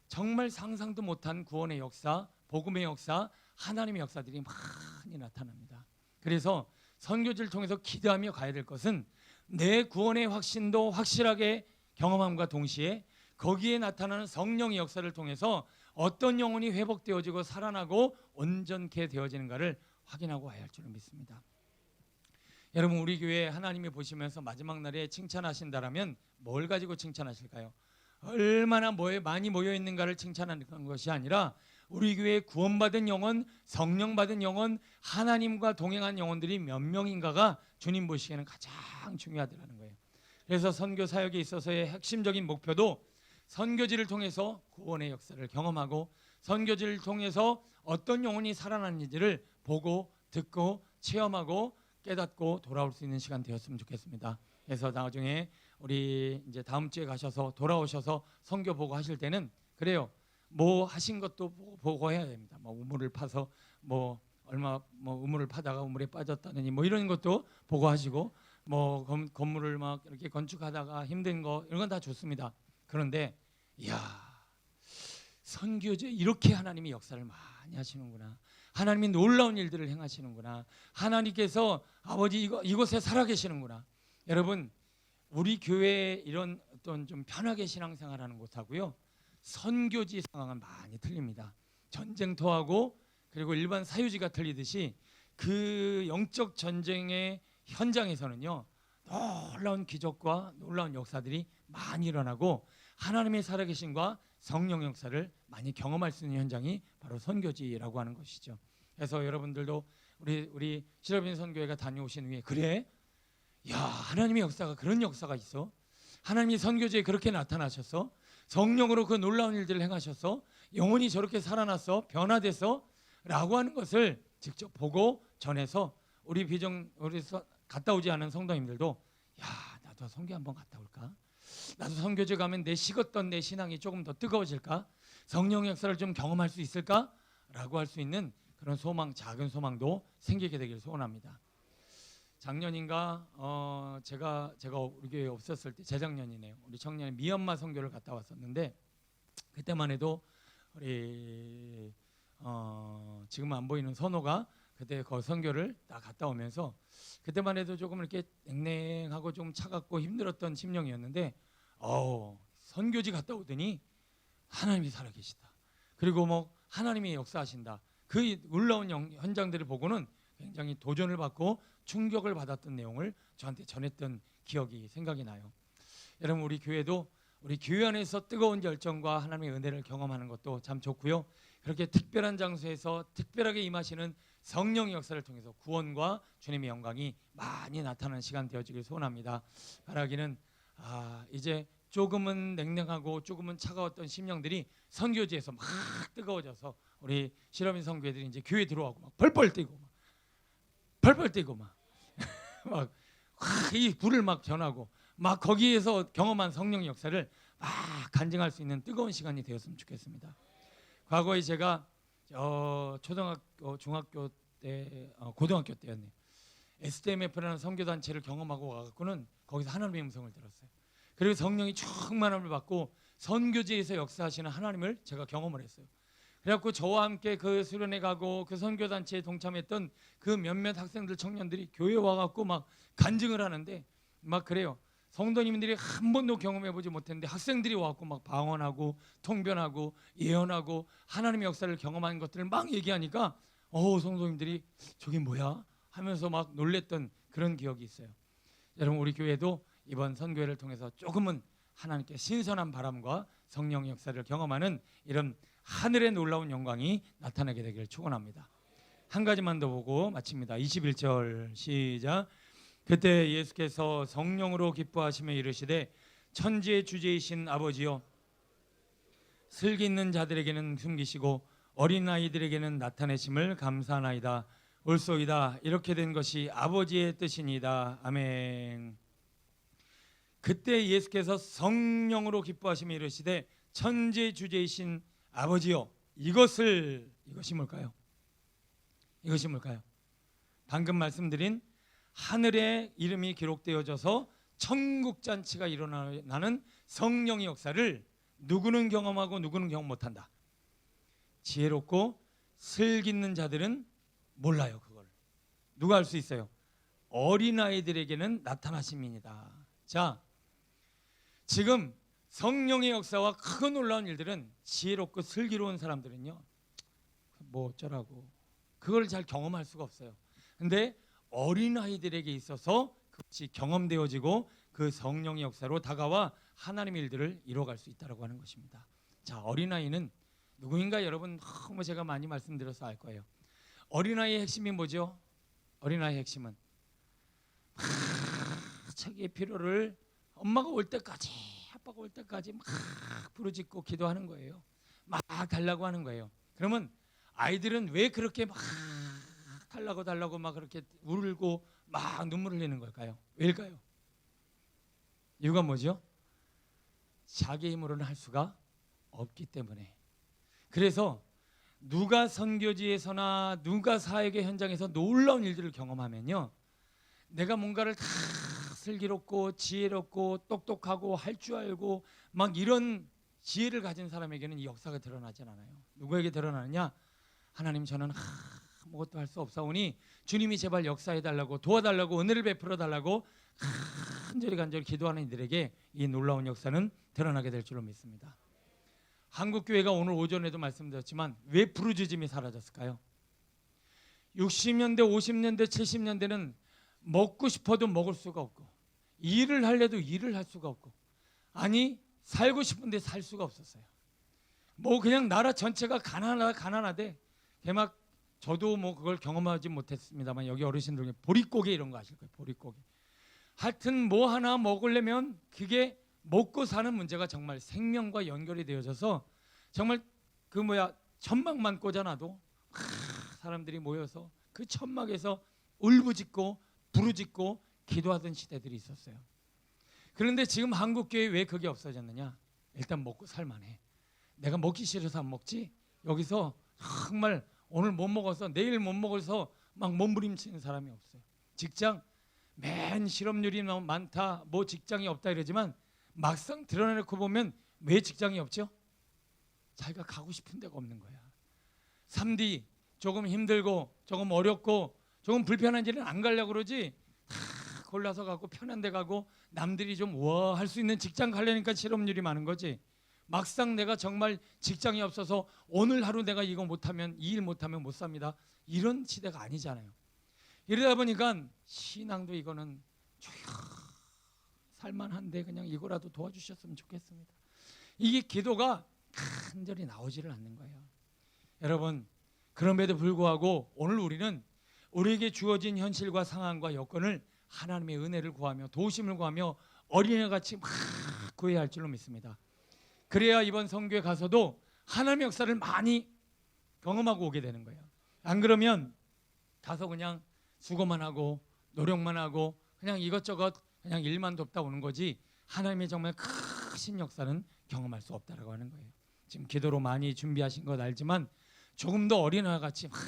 정말 상상도 못한 구원의 역사, 복음의 역사, 하나님의 역사들이 많이 나타납니다. 그래서 선교지를 통해서 기도하며 가야 될 것은 내 구원의 확신도 확실하게 경험함과 동시에 거기에 나타나는 성령의 역사를 통해서 어떤 영혼이 회복되어지고 살아나고 온전케 되어지는가를 확인하고 와야 할 줄을 믿습니다. 여러분, 우리 교회 하나님이 보시면서 마지막 날에 칭찬하신다라면 뭘 가지고 칭찬하실까요? 얼마나 많이 모여 있는가를 칭찬하는 것이 아니라 우리 교회에 구원받은 영혼, 성령 받은 영혼, 하나님과 동행한 영혼들이 몇 명인가가 주님 보시기에는 가장 중요하다는 거예요. 그래서 선교 사역에 있어서의 핵심적인 목표도 선교지를 통해서 구원의 역사를 경험하고 선교지를 통해서 어떤 영혼이 살아났는지를 보고 듣고 체험하고 깨닫고 돌아올 수 있는 시간 되었으면 좋겠습니다. 그래서 나중에 우리 이제 다음 주에 가셔서 돌아오셔서 선교 보고 하실 때는 그래요. 뭐 하신 것도 보고 해야 됩니다. 뭐 우물을 파서 뭐 얼마 뭐 우물을 파다가 우물에 빠졌다느니 뭐 이런 것도 보고 하시고 뭐 건물을 막 이렇게 건축하다가 힘든 거 이런 건 다 좋습니다. 그런데 이야, 선교제 이렇게 하나님이 역사를 많이 하시는구나. 하나님이 놀라운 일들을 행하시는구나. 하나님께서 아버지 이곳에 살아계시는구나. 여러분, 우리 교회에 이런 어떤 좀 편하게 신앙생활하는 곳하고요, 선교지 상황은 많이 틀립니다. 전쟁터하고 그리고 일반 사유지가 틀리듯이 그 영적 전쟁의 현장에서는요, 놀라운 기적과 놀라운 역사들이 많이 일어나고 하나님의 살아계심과 성령 역사를 많이 경험할 수 있는 현장이 바로 선교지라고 하는 것이죠. 그래서 여러분들도 우리 시러빈 선교회가 다녀오신 후에 그래? 야, 하나님의 역사가 그런 역사가 있어? 하나님이 선교지에 그렇게 나타나셨어? 성령으로 그 놀라운 일들을 행하셨어? 영혼이 저렇게 살아났어? 변화됐어? 라고 하는 것을 직접 보고 전해서 우리 갔다 오지 않은 성도님들도 야, 나도 선교 한번 갔다 올까? 나도 선교지 가면 내 식었던 내 신앙이 조금 더 뜨거워질까? 성령의 역사를 좀 경험할 수 있을까? 라고 할 수 있는 그런 소망, 작은 소망도 생기게 되기를 소원합니다. 작년인가 제가 우리 교회에 없었을 때, 재작년이네요. 우리 청년이 미얀마 선교를 갔다 왔었는데 그때만 해도 우리 지금 안 보이는 선호가 그때 그 선교를 딱 갔다 오면서 그때만 해도 조금 이렇게 냉랭하고 좀 차갑고 힘들었던 심령이었는데 선교지 갔다 오더니 하나님이 살아계시다. 그리고 뭐 하나님이 역사하신다. 그 놀라운 현장들을 보고는 굉장히 도전을 받고 충격을 받았던 내용을 저한테 전했던 기억이 생각이 나요. 여러분, 우리 교회도 우리 교회 안에서 뜨거운 열정과 하나님의 은혜를 경험하는 것도 참 좋고요. 그렇게 특별한 장소에서 특별하게 임하시는 성령의 역사를 통해서 구원과 주님의 영광이 많이 나타나는 시간 되어지길 소원합니다. 바라기는 이제 조금은 냉랭하고 조금은 차가웠던 심령들이 선교지에서 막 뜨거워져서 우리 실험인 선교회들이 이제 교회 들어오고 막 벌벌 뛰고 막 이 불을 막 전하고 막 거기에서 경험한 성령의 역사를 막 간증할 수 있는 뜨거운 시간이 되었으면 좋겠습니다. 과거에 제가 초등학교, 중학교 때, 고등학교 때였네요. SDMF라는 선교단체를 경험하고 와갖고는 거기서 하나님의 음성을 들었어요. 그리고 성령이 충만함을 받고 선교지에서 역사하시는 하나님을 제가 경험을 했어요. 그래갖고 저와 함께 그 수련회 가고 그 선교단체에 동참했던 그 몇몇 학생들, 청년들이 교회에 와갖고 막 간증을 하는데 막 그래요. 성도님들이 한 번도 경험해보지 못했는데 학생들이 와갖고 막 방언하고 통변하고 예언하고 하나님의 역사를 경험한 것들을 막 얘기하니까 성도님들이 저게 뭐야? 하면서 막 놀랬던 그런 기억이 있어요. 여러분, 우리 교회도 이번 선교회를 통해서 조금은 하나님께 신선한 바람과 성령의 역사를 경험하는 이런 하늘의 놀라운 영광이 나타나게 되기를 축원합니다. 한 가지만 더 보고 마칩니다. 21절 시작. 그때 예수께서 성령으로 기뻐하시며 이르시되 천지의 주제이신 아버지여, 슬기 있는 자들에게는 숨기시고 어린 아이들에게는 나타내심을 감사하나이다. 올소이다. 이렇게 된 것이 아버지의 뜻이니이다. 아멘. 그때 예수께서 성령으로 기뻐하시며 이르시되 천지주제이신 아버지여, 이것이 뭘까요? 이것이 뭘까요? 방금 말씀드린 하늘의 이름이 기록되어져서 천국잔치가 일어나는 성령의 역사를 누구는 경험하고 누구는 경험 못한다. 지혜롭고 슬기있는 자들은 몰라요. 그걸 누가 알 수 있어요? 어린아이들에게는 나타나심이니다. 자, 지금 성령의 역사와 크고 놀라운 일들은 지혜롭고 슬기로운 사람들은요, 뭐 어쩌라고 그걸 잘 경험할 수가 없어요. 근데 어린아이들에게 있어서 그것이 경험되어지고 그 성령의 역사로 다가와 하나님의 일들을 이루어갈 수 있다고 하는 것입니다. 자, 어린아이는 누구인가 여러분 너무 제가 많이 말씀드려서 알 거예요. 어린아이의 핵심이 뭐죠? 어린아이의 핵심은 자기의 필요를 엄마가 올 때까지, 아빠가 올 때까지 막 부르짖고 기도하는 거예요. 막 달라고 하는 거예요. 그러면 아이들은 왜 그렇게 막 달라고 막 그렇게 울고 막 눈물 흘리는 걸까요? 왜일까요? 이유가 뭐죠? 자기 힘으로는 할 수가 없기 때문에. 그래서 누가 선교지에서나 누가 사역의 현장에서 놀라운 일들을 경험하면요, 내가 뭔가를 다 슬기롭고 지혜롭고 똑똑하고 할 줄 알고 막 이런 지혜를 가진 사람에게는 이 역사가 드러나진 않아요. 누구에게 드러나느냐? 하나님, 저는 아무것도 할 수 없사오니 주님이 제발 역사해달라고, 도와달라고, 은혜를 베풀어 달라고 간절히 기도하는 이들에게 이 놀라운 역사는 드러나게 될 줄로 믿습니다. 한국교회가 오늘 오전에도 말씀드렸지만 왜 부르짖음이 사라졌을까요? 60년대, 50년대, 70년대는 먹고 싶어도 먹을 수가 없고, 일을 하려도 일을 할 수가 없고, 아니 살고 싶은데 살 수가 없었어요. 뭐 그냥 나라 전체가 가난하대. 막 저도 뭐 그걸 경험하지 못했습니다만 여기 어르신들 중에 보릿고개 이런 거 아실 거예요. 보릿고개. 하여튼 뭐 하나 먹으려면 그게 먹고 사는 문제가 정말 생명과 연결이 되어져서 정말 천막만 꽂아놔도 사람들이 모여서 그 천막에서 울부짖고 부르짖고 기도하던 시대들이 있었어요. 그런데 지금 한국교회 왜 그게 없어졌느냐? 일단 먹고 살만해. 내가 먹기 싫어서 안 먹지, 여기서 정말 오늘 못 먹어서 내일 못 먹어서 막 몸부림치는 사람이 없어요. 직장 맨 실업률이 너무 많다, 뭐 직장이 없다 이러지만 막상 드러내놓고 보면 왜 직장이 없죠? 자기가 가고 싶은 데가 없는 거야. 3D 조금 힘들고 조금 어렵고 조금 불편한 일은 안 가려고 그러지, 다 골라서 가고 편한 데 가고 남들이 좀 우와 할 수 있는 직장 가려니까 실업률이 많은 거지. 막상 내가 정말 직장이 없어서 오늘 하루 내가 이거 못하면, 이 일 못하면 못 삽니다, 이런 시대가 아니잖아요. 이러다 보니까 신앙도 이거는 살만한데 그냥 이거라도 도와주셨으면 좋겠습니다. 이게 기도가 간절히 나오지를 않는 거예요. 여러분, 그럼에도 불구하고 오늘 우리는 우리에게 주어진 현실과 상황과 여건을 하나님의 은혜를 구하며 도우심을 구하며 어린애같이 막 구해야 할 줄로 믿습니다. 그래야 이번 선교에 가서도 하나님의 역사를 많이 경험하고 오게 되는 거예요. 안 그러면 가서 그냥 수고만 하고 노력만 하고 그냥 이것저것 그냥 일만 돕다 오는 거지, 하나님의 정말 크신 역사는 경험할 수 없다라고 하는 거예요. 지금 기도로 많이 준비하신 것 알지만 조금 더 어린아이같이 막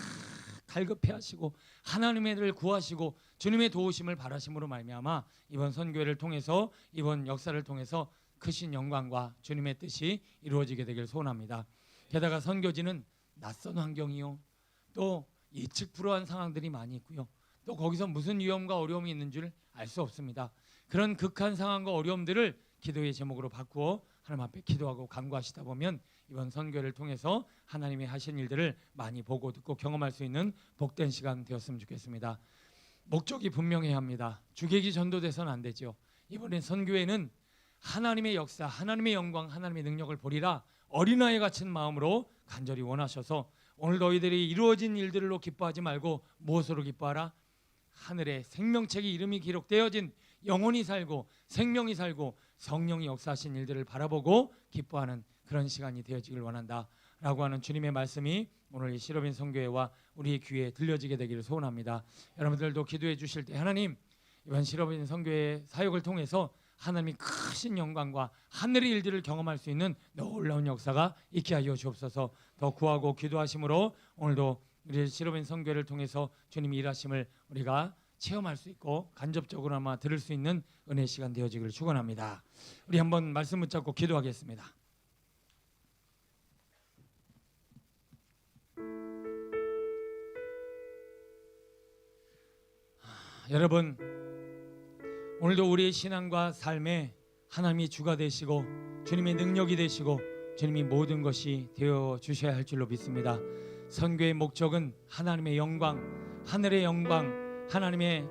갈급해 하시고 하나님의 일을 구하시고 주님의 도우심을 바라심으로 말미암아 이번 선교회를 통해서, 이번 역사를 통해서 크신 영광과 주님의 뜻이 이루어지게 되길 소원합니다. 게다가 선교지는 낯선 환경이요, 또 예측 불허한 상황들이 많이 있고요, 또 거기서 무슨 위험과 어려움이 있는 줄 알 수 없습니다. 그런 극한 상황과 어려움들을 기도의 제목으로 바꾸어 하나님 앞에 기도하고 간구하시다 보면 이번 선교를 통해서 하나님이 하신 일들을 많이 보고 듣고 경험할 수 있는 복된 시간 되었으면 좋겠습니다. 목적이 분명해야 합니다. 주객이 전도돼서는 안 되죠. 이번에 선교회는 하나님의 역사, 하나님의 영광, 하나님의 능력을 보리라 어린아이 같은 마음으로 간절히 원하셔서 오늘 너희들이 이루어진 일들로 기뻐하지 말고 무엇으로 기뻐하라? 하늘에 생명책의 이름이 기록되어진 영혼이 살고 생명이 살고 성령이 역사하신 일들을 바라보고 기뻐하는 그런 시간이 되어지길 원한다 라고 하는 주님의 말씀이 오늘 이 시로빈 선교회와 우리 귀에 들려지게 되기를 소원합니다. 여러분들도 기도해 주실 때 하나님 이번 시로빈 선교회 사역을 통해서 하나님이 크신 영광과 하늘의 일들을 경험할 수 있는 놀라운 역사가 있게 하여 주옵소서. 더 구하고 기도하심으로 오늘도 우리 시로빈 선교회를 통해서 주님이 일하심을 우리가 체험할 수 있고 간접적으로나마 들을 수 있는 은혜 시간 되어지기를 축원합니다. 우리 한번 말씀 붙잡고 기도하겠습니다. 여러분, 오늘도 우리의 신앙과 삶에 하나님이 주가 되시고 주님의 능력이 되시고 주님이 모든 것이 되어 주셔야 할 줄로 믿습니다. 선교의 목적은 하나님의 영광, 하늘의 영광, 하나님의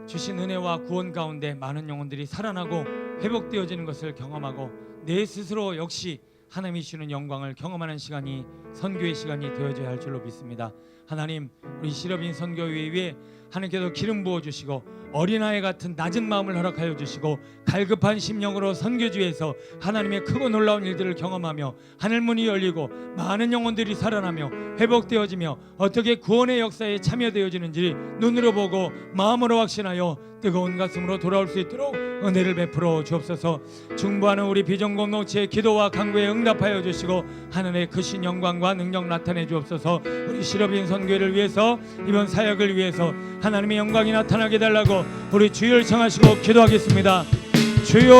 주신 은혜와 구원 가운데 많은 영혼들이 살아나고 회복되어지는 것을 경험하고 내 스스로 역시 하나님이 주는 영광을 경험하는 시간이 선교의 시간이 되어져야 할 줄로 믿습니다. 하나님, 우리 시로빈 선교회 위에 하나님께서 기름 부어주시고 어린아이 같은 낮은 마음을 허락하여 주시고 갈급한 심령으로 선교지에서 하나님의 크고 놀라운 일들을 경험하며 하늘문이 열리고 많은 영혼들이 살아나며 회복되어지며 어떻게 구원의 역사에 참여되어지는지 눈으로 보고 마음으로 확신하여 뜨거운 가슴으로 돌아올 수 있도록 은혜를 베풀어 주옵소서. 중보하는 우리 비전공동체의 기도와 간구에 응답하여 주시고 하늘의 크신 영광과 능력 나타내 주옵소서. 우리 시로빈 선교회를 위해서 이번 사역을 위해서 하나님의 영광이 나타나게 달라고 우리 주를 청하시고 기도하겠습니다. 주여,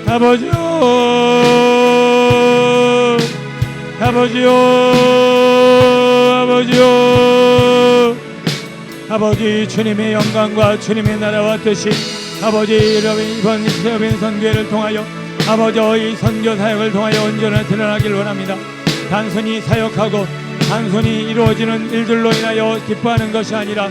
아버지요, 아버지요, 아버지요, 아버지 주님의 영광과 주님의 나라와 뜻이 아버지 이번 시로빈 선교회를 통하여 아버지 이 선교 사역을 통하여 온전히 드러나길 원합니다. 단순히 사역하고 단순히 이루어지는 일들로 인하여 기뻐하는 것이 아니라